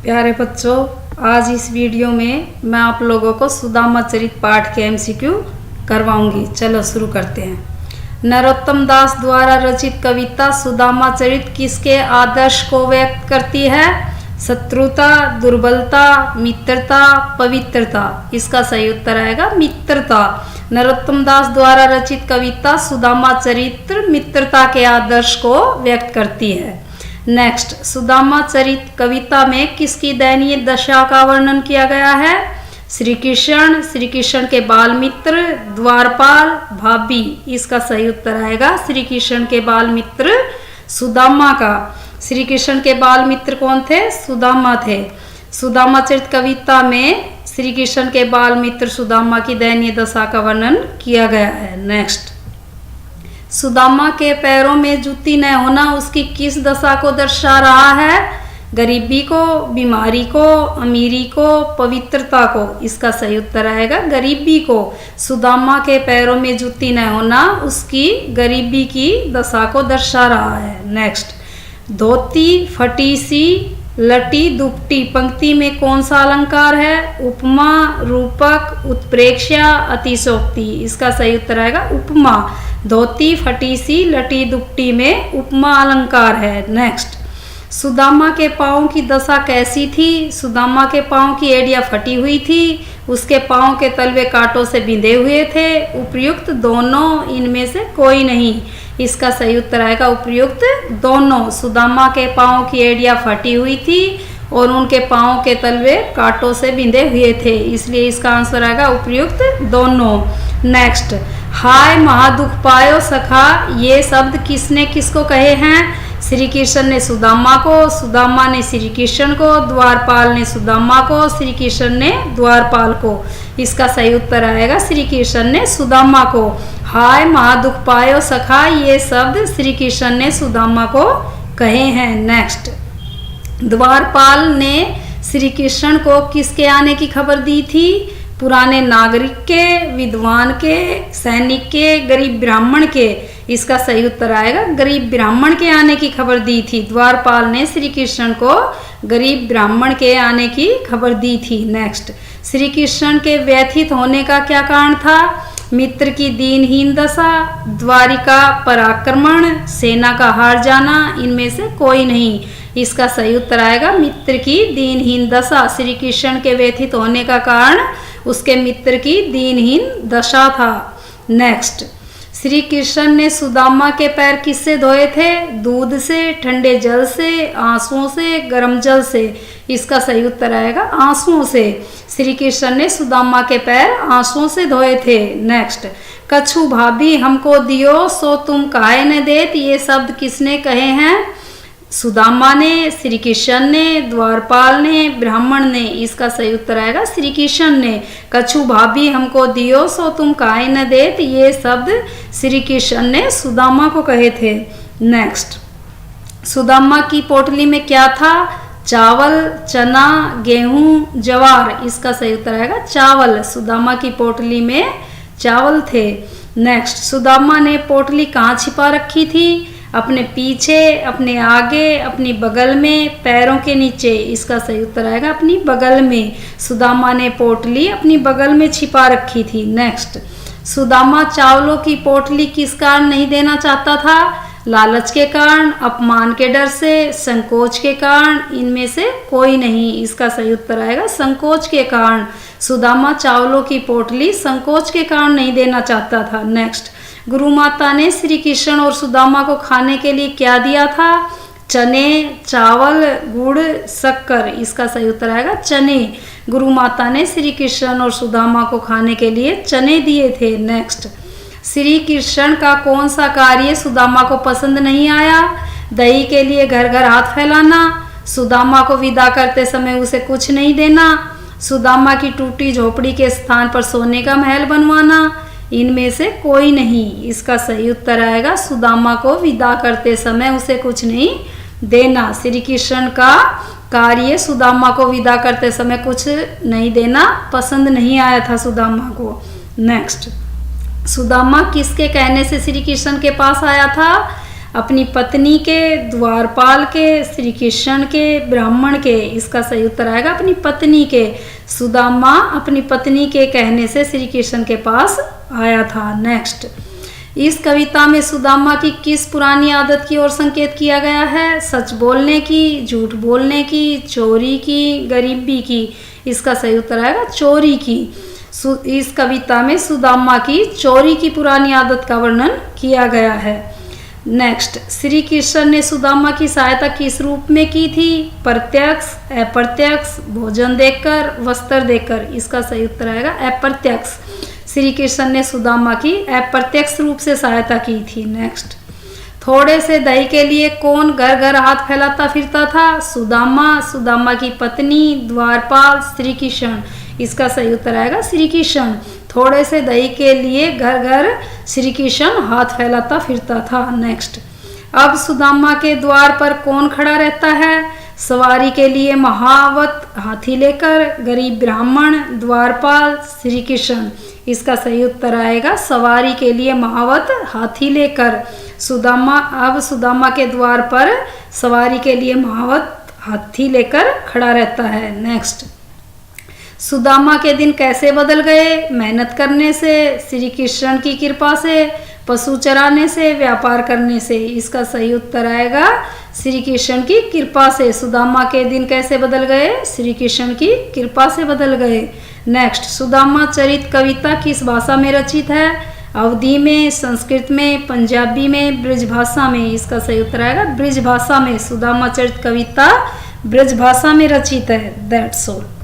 प्यारे बच्चों, आज इस वीडियो में मैं आप लोगों को सुदामा चरित पाठ के एमसीक्यू करवाऊंगी। चलो शुरू करते हैं। नरोत्तम दास द्वारा रचित कविता सुदामा चरित किसके आदर्श को व्यक्त करती है? शत्रुता, दुर्बलता, मित्रता, पवित्रता। इसका सही उत्तर आएगा मित्रता। नरोत्तम दास द्वारा रचित कविता सुदामा चरित्र मित्रता के आदर्श को व्यक्त करती है। नेक्स्ट, सुदामा चरित कविता में किसकी दयनीय दशा का वर्णन किया गया है? श्री कृष्ण के बाल मित्र, द्वारपाल, भाभी। इसका सही उत्तर आएगा श्री कृष्ण के बाल मित्र सुदामा का। श्री कृष्ण के बाल मित्र कौन थे? सुदामा थे। सुदामा चरित कविता में श्री कृष्ण के बाल मित्र सुदामा की दयनीय दशा का वर्णन किया गया है। नेक्स्ट, सुदामा के पैरों में जूती न होना उसकी किस दशा को दर्शा रहा है? गरीबी को, बीमारी को, अमीरी को, पवित्रता को। इसका सही उत्तर आएगा गरीबी को। सुदामा के पैरों में जूती न होना उसकी गरीबी की दशा को दर्शा रहा है। नेक्स्ट, धोती, फटी सी, लटी, दुपटी पंक्ति में कौन सा अलंकार है? उपमा, रूपक, उत्प्रेक्षा, अतिशोक्ति। इसका सही उत्तर आएगा उपमा। धोती, फटी सी, लटी, दुपटी में उपमा अलंकार है। नेक्स्ट, सुदामा के पाँव की दशा कैसी थी? सुदामा के पाँव की एड़ियाँ फटी हुई थी, उसके पाँव के तलवे कांटों से बिंधे हुए थे। उपयुक्त दोनों, इनमें से कोई नहीं। इसका सही उत्तर आएगा उपयुक्त दोनों। सुदामा के पाँव की एड़ियाँ फटी हुई थी और उनके पाँव के तलवे कांटों से बिंधे हुए थे, इसलिए इसका आंसर आएगा उपयुक्त दोनों। नेक्स्ट, हाय महादुख पायो सखा, ये शब्द किसने किसको कहे हैं? श्री कृष्ण ने सुदामा को, सुदामा ने श्री कृष्ण को, द्वारपाल ने सुदामा को, श्री कृष्ण ने द्वारपाल को। इसका सही उत्तर आएगा श्री कृष्ण ने सुदामा को। हाय महादुख पायो सखा, ये शब्द श्री कृष्ण ने सुदामा को कहे हैं। नेक्स्ट, द्वारपाल ने श्री कृष्ण को किसके आने की खबर दी थी? पुराने नागरिक के, विद्वान के, सैनिक के, गरीब ब्राह्मण के। इसका सही उत्तर आएगा गरीब ब्राह्मण के आने की खबर दी थी। द्वारपाल ने श्री कृष्ण को गरीब ब्राह्मण के आने की खबर दी थी। नेक्स्ट, श्री कृष्ण के व्यथित होने का क्या कारण था? मित्र की दीनहीन दशा, द्वारिका पर आक्रमण, सेना का हार जाना, इनमें से कोई नहीं। इसका सही उत्तर आएगा मित्र की दीनहीन दशा। श्री कृष्ण के व्यथित होने का कारण उसके मित्र की दीनहीन दशा था। नेक्स्ट, श्री कृष्ण ने सुदामा के पैर किससे धोए थे? दूध से, ठंडे जल से, आंसुओं से, गर्म जल से। इसका सही उत्तर आएगा आंसुओं से। श्री कृष्ण ने सुदामा के पैर आंसुओं से धोए थे। नेक्स्ट, कछु भाभी हमको दियो सो तुम काहे न देत, ये शब्द किसने कहे हैं? सुदामा ने, श्री कृष्ण ने, द्वारपाल ने, ब्राह्मण ने। इसका सही उत्तर आएगा श्री कृष्ण ने। कछु भाभी हमको दियो सो तुम काहे न देत, ये शब्द श्री कृष्ण ने सुदामा को कहे थे। नेक्स्ट, सुदामा की पोटली में क्या था? चावल, चना, गेहूं, ज्वार। इसका सही उत्तर आएगा चावल। सुदामा की पोटली में चावल थे। नेक्स्ट, सुदामा ने पोटली कहाँ छिपा रखी थी? अपने पीछे, अपने आगे, अपनी बगल में, पैरों के नीचे। इसका सही उत्तर आएगा अपनी बगल में। सुदामा ने पोटली अपनी बगल में छिपा रखी थी। नेक्स्ट, सुदामा चावलों की पोटली किस कारण नहीं देना चाहता था? लालच के कारण, अपमान के डर से, संकोच के कारण, इनमें से कोई नहीं। इसका सही उत्तर आएगा संकोच के कारण। सुदामा चावलों की पोटली संकोच के कारण नहीं देना चाहता था। नेक्स्ट, गुरु माता ने श्री कृष्ण और सुदामा को खाने के लिए क्या दिया था? चने, चावल, गुड़, शक्कर। इसका सही उत्तर आएगा चने। गुरु माता ने श्री कृष्ण और सुदामा को खाने के लिए चने दिए थे। नेक्स्ट, श्री कृष्ण का कौन सा कार्य सुदामा को पसंद नहीं आया? दही के लिए घर घर हाथ फैलाना, सुदामा को विदा करते समय उसे कुछ नहीं देना, सुदामा की टूटी झोपड़ी के स्थान पर सोने का महल बनवाना, इनमें से कोई नहीं। इसका सही उत्तर आएगा सुदामा को विदा करते समय उसे कुछ नहीं देना। श्री कृष्ण का कार्य सुदामा को विदा करते समय कुछ नहीं देना पसंद नहीं आया था सुदामा को। नेक्स्ट, सुदामा किसके कहने से श्री कृष्ण के पास आया था? अपनी पत्नी के, द्वारपाल के, श्री कृष्ण के, ब्राह्मण के। इसका सही उत्तर आएगा अपनी पत्नी के। सुदामा अपनी पत्नी के कहने से श्री कृष्ण के पास आया था। नेक्स्ट, इस कविता में सुदामा की किस पुरानी आदत की ओर संकेत किया गया है? सच बोलने की, झूठ बोलने की, चोरी की, गरीबी की। इसका सही उत्तर आएगा चोरी की। इस कविता में सुदामा की चोरी की पुरानी आदत का वर्णन किया गया है। नेक्स्ट, श्री कृष्ण ने सुदामा की सहायता किस रूप में की थी? प्रत्यक्ष, अप्रत्यक्ष, भोजन देकर, वस्त्र देकर। इसका सही उत्तर आएगा अप्रत्यक्ष। श्री कृष्ण ने सुदामा की अप्रत्यक्ष रूप से सहायता की थी। नेक्स्ट, थोड़े से दही के लिए कौन घर घर हाथ फैलाता फिरता था? सुदामा, सुदामा की पत्नी, द्वारपाल, श्री कृष्ण। इसका सही उत्तर आएगा श्री कृष्ण। थोड़े से दही के लिए घर घर श्री कृष्ण हाथ फैलाता फिरता था। नेक्स्ट, अब सुदामा के द्वार पर कौन खड़ा रहता है? सवारी के लिए महावत हाथी लेकर, गरीब ब्राह्मण, द्वारपाल, श्री कृष्ण। इसका सही उत्तर आएगा सवारी के लिए महावत हाथी लेकर। सुदामा के द्वार पर सवारी के लिए महावत हाथी लेकर खड़ा रहता है। नेक्स्ट, सुदामा के दिन कैसे बदल गए? मेहनत करने से, श्री कृष्ण की कृपा से, पशु चराने से, व्यापार करने से। इसका सही उत्तर आएगा श्री कृष्ण की कृपा से। सुदामा के दिन कैसे बदल गए? श्री कृष्ण की कृपा से बदल गए। नेक्स्ट, सुदामा चरित कविता किस भाषा में रचित है? अवधी में, संस्कृत में, पंजाबी में, ब्रज भाषा में। इसका सही उत्तर आएगा ब्रज भाषा में। सुदामा चरित कविता ब्रज भाषा में रचित है। That's all.